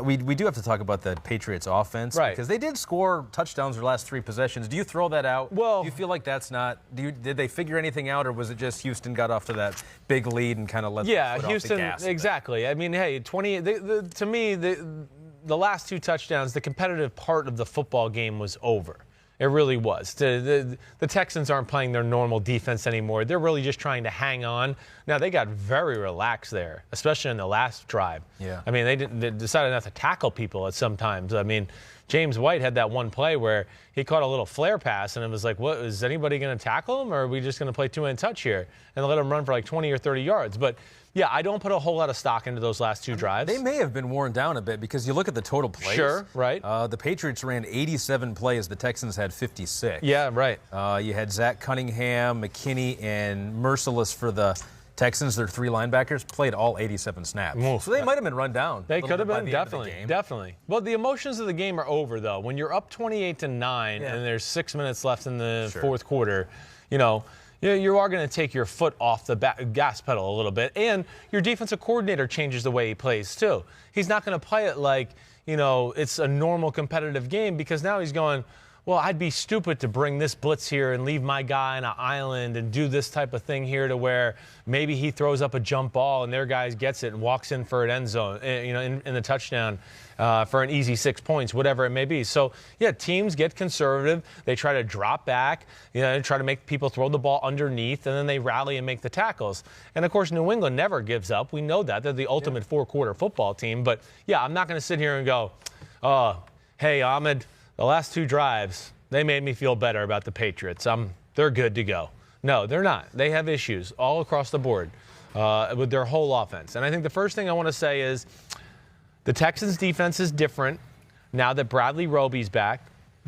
We do have to talk about the Patriots offense, right? Because they did score touchdowns their last 3 possessions. Do you throw that out? Well, do you feel like that's not? Did they figure anything out, or was it just Houston got off to that big lead and kind of let yeah, the foot Houston off the gas? Exactly. I mean, hey, 20. To me, the last 2 touchdowns, the competitive part of the football game was over. It really was. The Texans aren't playing their normal defense anymore. They're really just trying to hang on. Now, they got very relaxed there, especially in the last drive. Yeah. I mean, they decided not to tackle people at some times. I mean, James White had that one play where he caught a little flare pass, and it was like, what, is anybody going to tackle him, or are we just going to play 2-man touch here and let him run for like 20 or 30 yards? But yeah, I don't put a whole lot of stock into those last 2 drives. They may have been worn down a bit because you look at the total plays. Sure, right. The Patriots ran 87 plays. The Texans had 56. Yeah, right. You had Zach Cunningham, McKinney, and Merciless for the Texans. Their 3 linebackers played all 87 snaps. Oof. So they might have been run down. They could have been, definitely. definitely. Well, the emotions of the game are over, though. When you're up 28-9 and there's 6 minutes left in the fourth quarter, you are going to take your foot off the gas pedal a little bit. And your defensive coordinator changes the way he plays, too. He's not going to play it like, it's a normal competitive game, because now he's going, well, I'd be stupid to bring this blitz here and leave my guy on an island and do this type of thing here to where maybe he throws up a jump ball and their guy gets it and walks in for an end zone, in the touchdown for an easy 6 points, whatever it may be. So, yeah, teams get conservative. They try to drop back, try to make people throw the ball underneath, and then they rally and make the tackles. And, of course, New England never gives up. We know that. They're the ultimate 4-quarter football team. But, yeah, I'm not going to sit here and go, hey, Ahmed, the last 2 drives, they made me feel better about the Patriots. They're good to go. No, they're not. They have issues all across the board with their whole offense. And I think the first thing I want to say is the Texans' defense is different now that Bradley Roby's back.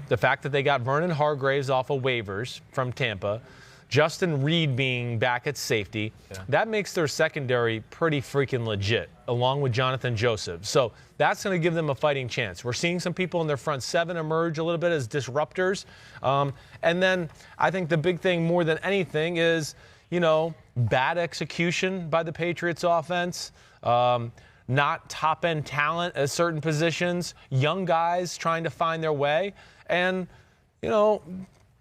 The fact that they got Vernon Hargreaves off of waivers from Tampa, Justin Reed being back at safety, that makes their secondary pretty freaking legit, along with Jonathan Joseph. So that's going to give them a fighting chance. We're seeing some people in their front 7 emerge a little bit as disruptors. And then I think the big thing more than anything is, bad execution by the Patriots offense, not top-end talent at certain positions, young guys trying to find their way, and,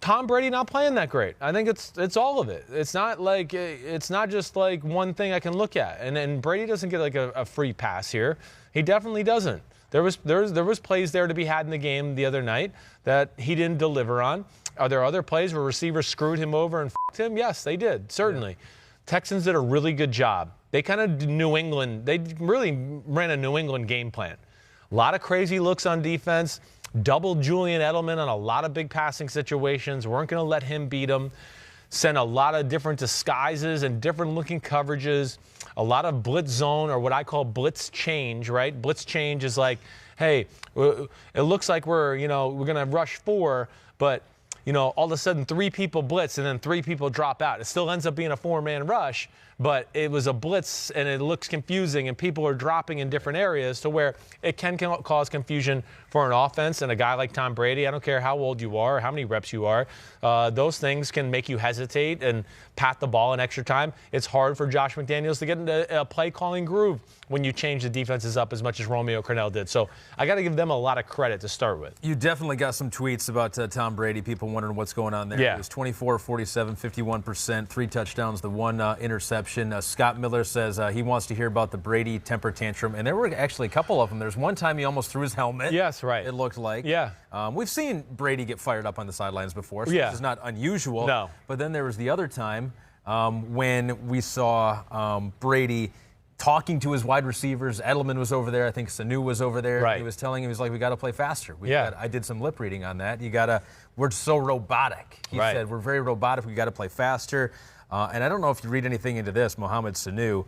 Tom Brady not playing that great. I think it's all of it. It's not just like one thing I can look at. And Brady doesn't get like a free pass here. He definitely doesn't. There was plays there to be had in the game the other night that he didn't deliver on. Are there other plays where receivers screwed him over and f***ed him? Yes, they did, certainly. Yeah. Texans did a really good job. They kind of they really ran a New England game plan. A lot of crazy looks on defense. Doubled Julian Edelman on a lot of big passing situations. Weren't going to let him beat them. Sent a lot of different disguises and different looking coverages. A lot of blitz zone, or what I call blitz change, right? Blitz change is like, hey, it looks like we're going to rush 4, but all of a sudden 3 people blitz and then 3 people drop out. It still ends up being a 4-man rush, but it was a blitz and it looks confusing and people are dropping in different areas to where it can cause confusion for an offense. And a guy like Tom Brady, I don't care how old you are or how many reps you are, those things can make you hesitate and pat the ball in extra time. It's hard for Josh McDaniels to get into a play-calling groove when you change the defenses up as much as Romeo Crennel did. So I got to give them a lot of credit to start with. You definitely got some tweets about Tom Brady. People wondering what's going on there. Yeah. It was 24, 47, 51%, 3 touchdowns, the 1 interception. Scott Miller says he wants to hear about the Brady temper tantrum. And there were actually a couple of them. There's one time he almost threw his helmet. Yes, right. It looked like. Yeah. We've seen Brady get fired up on the sidelines before, so this is not unusual. No. But then there was the other time when we saw Brady talking to his wide receivers. Edelman was over there. I think Sanu was over there. Right. He was telling him, he was like, we got to play faster. I did some lip reading on that. We're so robotic. He said, we're very robotic. We got to play faster. And I don't know if you read anything into this. Mohamed Sanu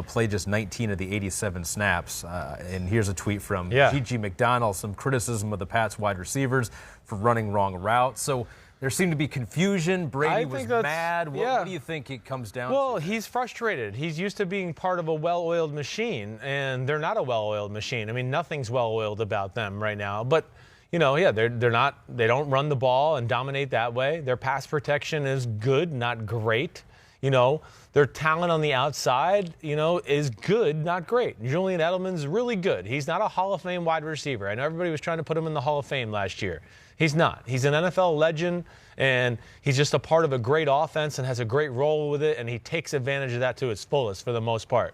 played just 19 of the 87 snaps. And here's a tweet from Gigi McDonald, some criticism of the Pats wide receivers for running wrong routes. So there seemed to be confusion. Brady was mad. What do you think it comes down to? Well, he's frustrated. He's used to being part of a well-oiled machine, and they're not a well-oiled machine. I mean, nothing's well-oiled about them right now. But, they're not. They don't run the ball and dominate that way. Their pass protection is good, not great. Their talent on the outside, is good, not great. Julian Edelman's really good. He's not a Hall of Fame wide receiver. I know everybody was trying to put him in the Hall of Fame last year. He's not. He's an NFL legend, and he's just a part of a great offense and has a great role with it, and he takes advantage of that to its fullest for the most part.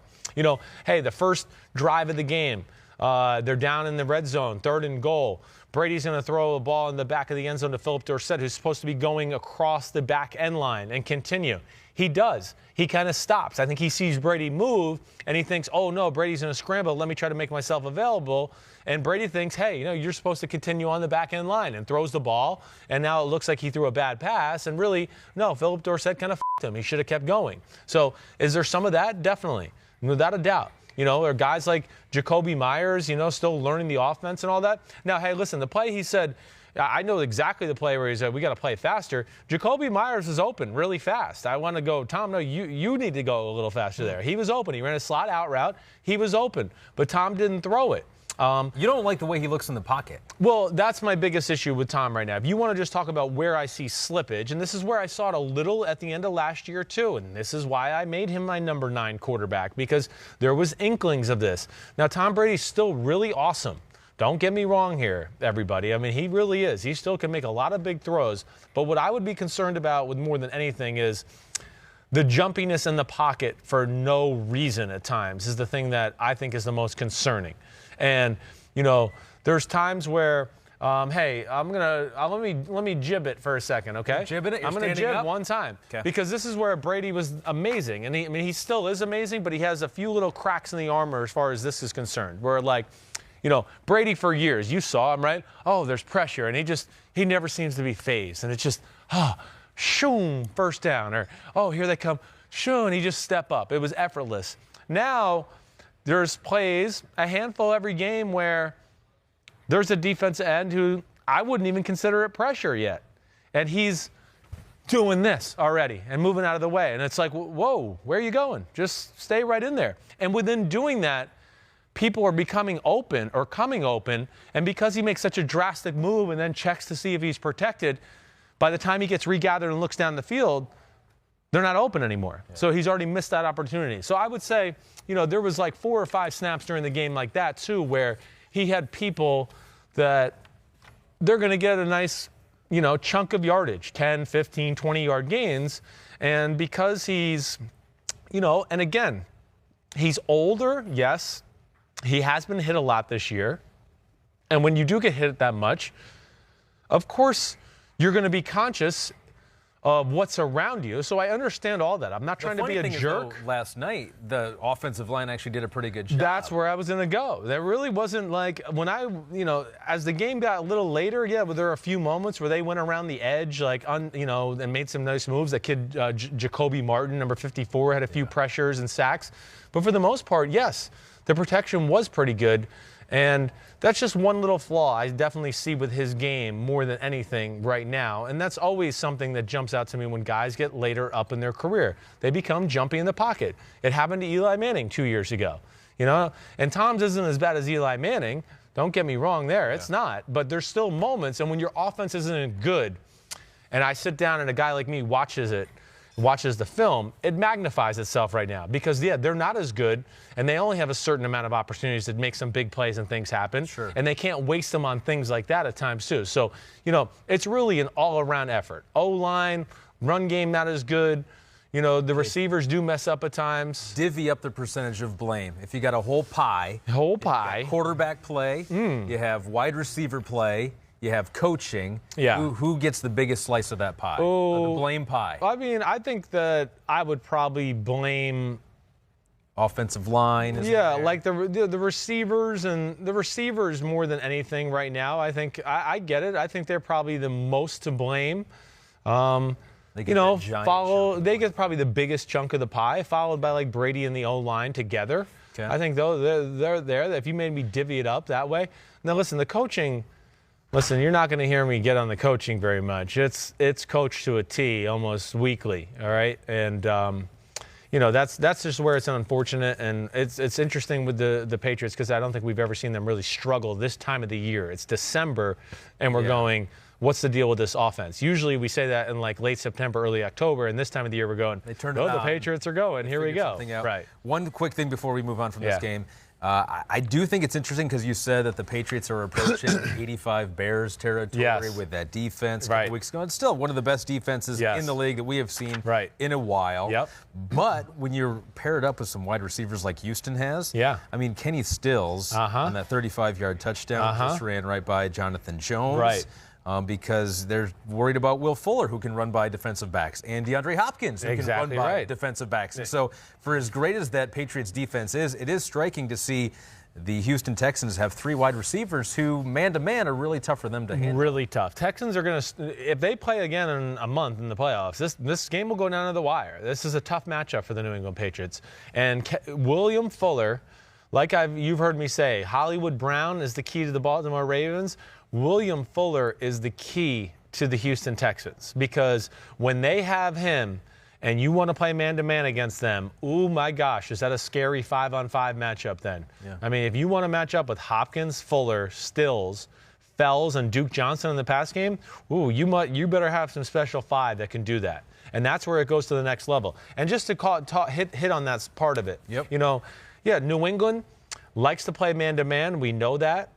Hey, the first drive of the game, they're down in the red zone, 3rd and goal. Brady's going to throw a ball in the back of the end zone to Philip Dorsett, who's supposed to be going across the back end line and continue. He does. He kind of stops. I think he sees Brady move, and he thinks, oh, no, Brady's going to scramble. Let me try to make myself available. And Brady thinks, hey, you're supposed to continue on the back end line, and throws the ball. And now it looks like he threw a bad pass. And really, no, Philip Dorsett kind of f***ed him. He should have kept going. So is there some of that? Definitely, without a doubt. There are guys like Jacoby Myers, still learning the offense and all that. Now, hey, listen, the play he said, I know exactly the play where he said, we got to play faster. Jacoby Myers was open really fast. I want to go, Tom, no, you need to go a little faster there. He was open. He ran a slot out route. He was open, but Tom didn't throw it. You don't like the way he looks in the pocket. Well, that's my biggest issue with Tom right now. If you want to just talk about where I see slippage, and this is where I saw it a little at the end of last year too, and this is why I made him my number 9 quarterback, because there was inklings of this. Now, Tom Brady's still really awesome. Don't get me wrong here, everybody. I mean, he really is. He still can make a lot of big throws. But what I would be concerned about with more than anything is the jumpiness in the pocket for no reason at times is the thing that I think is the most concerning. And, there's times where, hey, let me jib it for a second, okay? You're jibbing it? I'm going to jib one time. Okay. Because this is where Brady was amazing. And he still is amazing, but he has a few little cracks in the armor as far as this is concerned, where Brady for years, you saw him, right? Oh, there's pressure, and he never seems to be phased. And it's just, shoom, first down. Or, oh, here they come, shoom, he just step up. It was effortless. Now, there's plays, a handful every game, where there's a defensive end who I wouldn't even consider it pressure yet. And he's doing this already and moving out of the way. And it's like, whoa, where are you going? Just stay right in there. And within doing that, people are becoming open or coming open. And because he makes such a drastic move and then checks to see if he's protected, by the time he gets regathered and looks down the field, they're not open anymore. Yeah. So he's already missed that opportunity. So I would say, there was like 4 or 5 snaps during the game like that too, where he had people that they're going to get a nice, chunk of yardage, 10, 15, 20-yard gains. And because he's, and again, he's older, yes. He has been hit a lot this year. And when you do get hit that much, of course, you're going to be conscious of what's around you. So I understand all that. I'm not trying to be a jerk. Last night, the offensive line actually did a pretty good job. That's where I was going to go. That really wasn't like when as the game got a little later, there were a few moments where they went around the edge, and made some nice moves. That kid, Jacoby Martin, number 54, had a few pressures and sacks. But for the most part, yes, the protection was pretty good. And that's just one little flaw I definitely see with his game more than anything right now. And that's always something that jumps out to me when guys get later up in their career. They become jumpy in the pocket. It happened to Eli Manning 2 years ago. And Tom's isn't as bad as Eli Manning. Don't get me wrong there. It's not. But there's still moments. And when your offense isn't good, and I sit down and a guy like me watches the film, it magnifies itself right now because, they're not as good, and they only have a certain amount of opportunities to make some big plays and things happen. Sure. And they can't waste them on things like that at times, too. So, it's really an all-around effort. O-line, run game not as good. The receivers do mess up at times. Divvy up the percentage of blame. If you got a whole pie. Quarterback play. You have wide receiver play. You have coaching. Yeah. Who gets the biggest slice of that pie? The blame pie. I mean, I think that I would probably blame offensive line. Like the receivers and the receivers more than anything right now. I think I get it. I think they're probably the most to blame. They get probably the biggest chunk of the pie, followed by like Brady and the O-line together. Okay. I think they're there. If you made me divvy it up that way. Now listen, the coaching. Listen, you're not going to hear me get on the coaching very much. It's coached to a T almost weekly, all right? And, that's just where it's unfortunate. And it's interesting with the Patriots because I don't think we've ever seen them really struggle this time of the year. It's December, and we're going, what's the deal with this offense? Usually we say that in like late September, early October, and this time of the year we're going, they turned the Patriots are going. Here we go. Right. One quick thing before we move on from this game. I do think it's interesting because you said that the Patriots are approaching 85 Bears territory with that defense a couple weeks ago. It's still one of the best defenses in the league that we have seen in a while. But when you're paired up with some wide receivers like Houston has, I mean, Kenny Stills on that 35-yard touchdown just ran right by Jonathan Jones. Because they're worried about Will Fuller, who can run by defensive backs, and DeAndre Hopkins, who can run by defensive backs. And so for as great as that Patriots defense is, it is striking to see the Houston Texans have 3 wide receivers who, man-to-man, are really tough for them to handle. Really tough. Texans are going to, if they play again in a month in the playoffs, this game will go down to the wire. This is a tough matchup for the New England Patriots. And William Fuller, like you've heard me say, Hollywood Brown is the key to the Baltimore Ravens. William Fuller is the key to the Houston Texans, because when they have him and you want to play man-to-man against them, oh my gosh, is that a scary 5-on-5 matchup then? I mean, if you want to match up with Hopkins, Fuller, Stills, Fells, and Duke Johnson in the pass game, you better have some special 5 that can do that. And that's where it goes to the next level. And just to hit on that part of it, you know, New England likes to play man-to-man. We know that.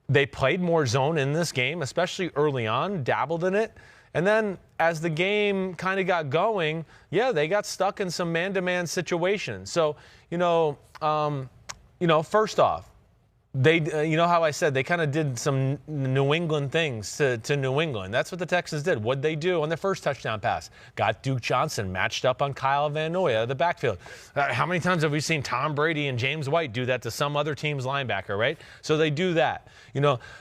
They played more zone in this game, especially early on, dabbled in it. And then as the game kind of got going, they got stuck in some man-to-man situations. So, first off, they, you know how I said they kind of did some New England things to New England. That's what the Texans did. What'd they do on their first touchdown pass? Got Duke Johnson matched up on Kyle Van Noy out of the backfield. How many times have we seen Tom Brady and James White do that to some other team's linebacker, right? So they do that.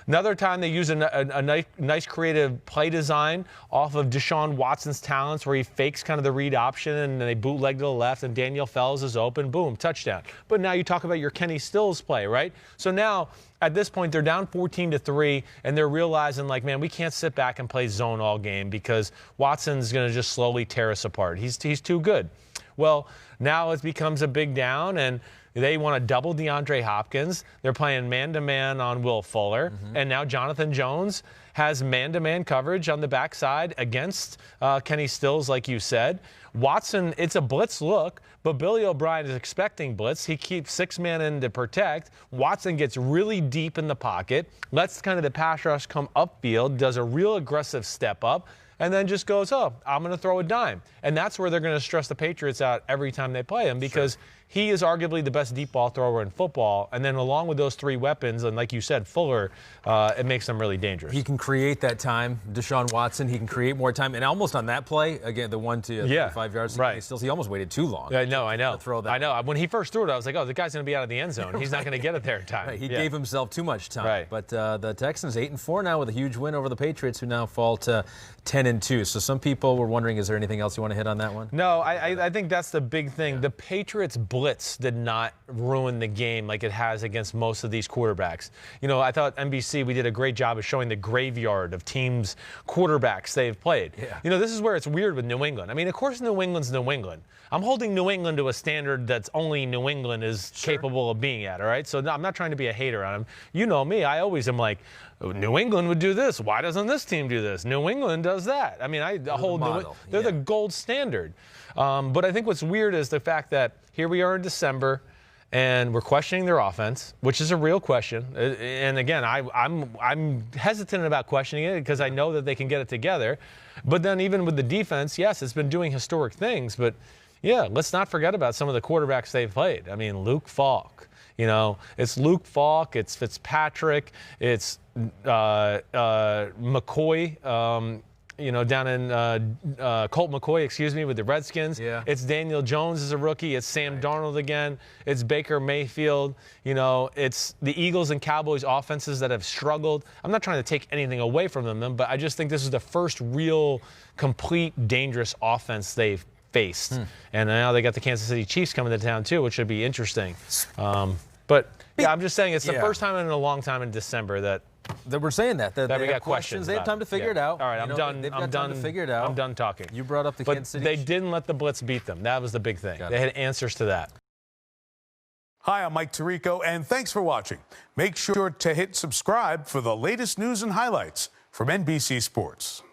Another time they use a nice creative play design off of Deshaun Watson's talents, where he fakes kind of the read option and they bootleg to the left and Daniel Fells is open, boom, touchdown. But now you talk about your Kenny Stills play, right? So now at this point they're down 14-3 and they're realizing, like, man, we can't sit back and play zone all game because Watson's going to just slowly tear us apart. He's too good. Well, now it becomes a big down, and they want to double DeAndre Hopkins. They're playing man-to-man on Will Fuller. And now Jonathan Jones has man-to-man coverage on the backside against Kenny Stills, like you said. Watson, it's a blitz look, but Billy O'Brien is expecting blitz. He keeps 6 men in to protect. Watson gets really deep in the pocket, lets kind of the pass rush come upfield, does a real aggressive step up, and then just goes, I'm going to throw a dime. And that's where they're going to stress the Patriots out every time they play him, because he is arguably the best deep ball thrower in football. And then along with those 3 weapons, and like you said, Fuller, it makes them really dangerous. He can create that time. Deshaun Watson, he can create more time. And almost on that play, again, the 1 to 5 yards, he almost waited too long. I know. To throw that. I know. When he first threw it, I was like, the guy's going to be out of the end zone. He's not going to get it there in time. He gave himself too much time. But the Texans 8-4 now with a huge win over the Patriots, who now fall to 10-2. So some people were wondering, is there anything else you want to hit on that one? No, I think that's the big thing. The Patriots blitz did not ruin the game like it has against most of these quarterbacks. I thought NBC, we did a great job of showing the graveyard of teams' quarterbacks they've played. This is where it's weird with New England. I mean, of course, New England's New England. I'm holding New England to a standard that's only New England is capable of being at, all right? So I'm not trying to be a hater on them. You know me, I always am like, New England would do this. Why doesn't this team do this? New England does that. I mean, they're the gold standard. But I think what's weird is the fact that here we are in December, and we're questioning their offense, which is a real question. And again, I'm hesitant about questioning it because I know that they can get it together. But then even with the defense, yes, it's been doing historic things. But let's not forget about some of the quarterbacks they've played. I mean, Luke Falk. It's Luke Falk, it's Fitzpatrick, it's McCoy, down in Colt McCoy, with the Redskins. It's Daniel Jones as a rookie. It's Sam Darnold again. It's Baker Mayfield. It's the Eagles and Cowboys offenses that have struggled. I'm not trying to take anything away from them, but I just think this is the first real, complete, dangerous offense they've faced. And now they got the Kansas City Chiefs coming to town too, which should be interesting. But I'm just saying it's the first time in a long time in December that we're saying that we got questions. They have time to figure it out. All right, I'm done. They've got time to figure it out. I'm done talking. You brought up the Kansas City. They didn't let the blitz beat them. That was the big thing. They had answers to that. Hi, I'm Mike Tirico, and thanks for watching. Make sure to hit subscribe for the latest news and highlights From NBC Sports.